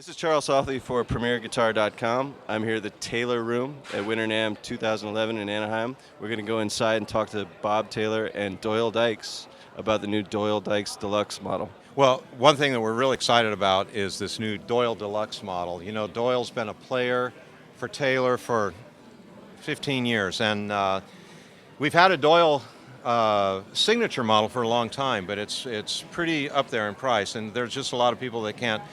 This is Charles Softly for PremierGuitar.com. I'm here at the Taylor Room at Winter NAMM 2011 in Anaheim. We're going to go inside and talk to Bob Taylor and Doyle Dykes about the new Doyle Dykes Deluxe model. Well, one thing that we're really excited about is this new Doyle Deluxe model. You know, Doyle's been a player for Taylor for 15 years, and we've had a Doyle signature model for a long time, but it's pretty up there in price, and there's just a lot of people that can't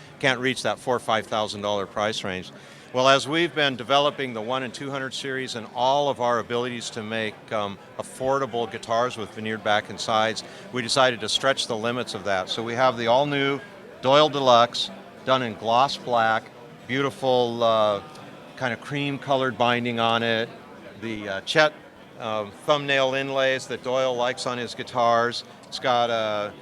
reach that $4,000 or $5,000 price range. Well, as we've been developing the 1 and 200 series and all of our abilities to make affordable guitars with veneered back and sides, we decided to stretch the limits of that. So we have the all-new Doyle Deluxe done in gloss black, beautiful kind of cream-colored binding on it, the Chet thumbnail inlays that Doyle likes on his guitars. It's got a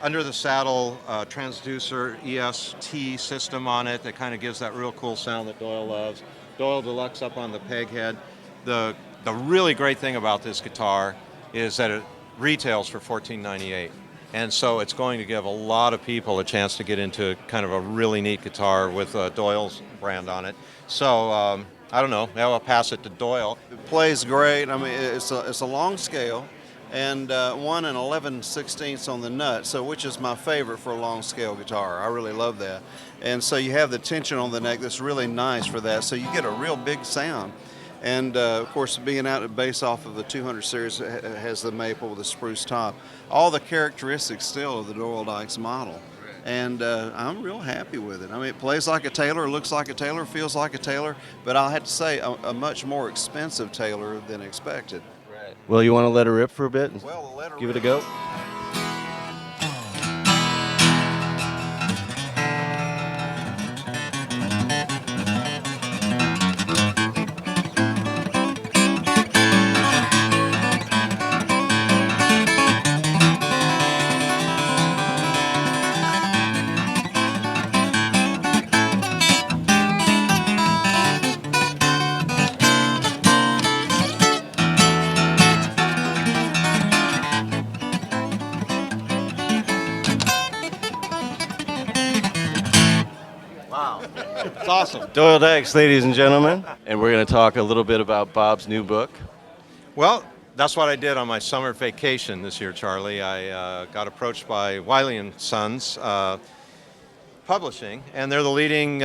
under the saddle transducer EST system on it that kind of gives that real cool sound that Doyle loves. Doyle Deluxe up on the peg head. The really great thing about this guitar is that it retails for $14.98. And so it's going to give a lot of people a chance to get into kind of a really neat guitar with Doyle's brand on it. So I don't know, now I'll pass it to Doyle. It plays great. I mean, it's a long scale, and 1 and 11/16 on the nut, so which is my favorite for a long scale guitar. I really love that. And so you have the tension on the neck that's really nice for that, so you get a real big sound. And of course, being out at base off of the 200 series, it has the maple with the spruce top. All the characteristics still of the Doyle Dykes model. And I'm real happy with it. I mean, it plays like a Taylor, looks like a Taylor, feels like a Taylor, but I'll have to say a much more expensive Taylor than expected. Right. Well, you want to let her rip for a bit and Well, let her give it a rip. go? Wow, it's awesome. Doyle Dykes, ladies and gentlemen, and we're going to talk a little bit about Bob's new book. Well, that's what I did on my summer vacation this year, Charlie. I got approached by Wiley & Sons Publishing, and they're the leading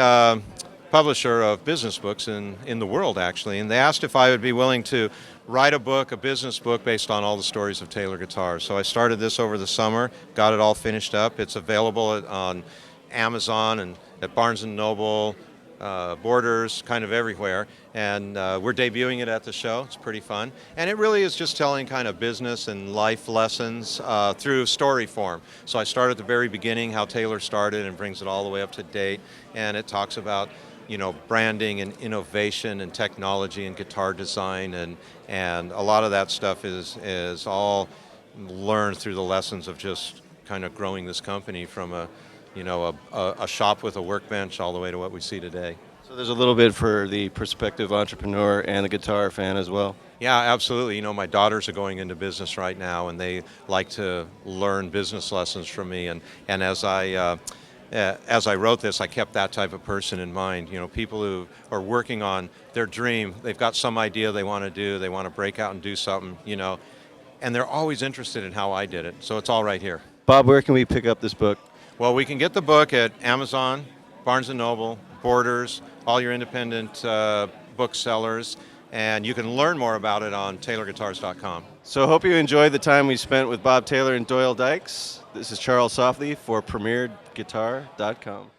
publisher of business books in the world, actually. And they asked if I would be willing to write a business book based on all the stories of Taylor guitars. So I started this over the summer, got it all finished up. It's available on Amazon and at Barnes & Noble, Borders, kind of everywhere. And we're debuting it at the show. It's pretty fun. And it really is just telling kind of business and life lessons through story form. So I start at the very beginning, how Taylor started, and brings it all the way up to date. And it talks about, you know, branding and innovation and technology and guitar design. And a lot of that stuff is all learned through the lessons of just kind of growing this company from a shop with a workbench all the way to what we see today. So there's a little bit for the prospective entrepreneur and the guitar fan as well. Yeah, absolutely. You know, my daughters are going into business right now, and they like to learn business lessons from me. And as I wrote this, I kept that type of person in mind. You know, people who are working on their dream, they've got some idea they want to do, they want to break out and do something, you know, and they're always interested in how I did it. So it's all right here. Bob, where can we pick up this book? Well, we can get the book at Amazon, Barnes & Noble, Borders, all your independent booksellers, and you can learn more about it on TaylorGuitars.com. So hope you enjoyed the time we spent with Bob Taylor and Doyle Dykes. This is Charles Softly for PremierGuitar.com.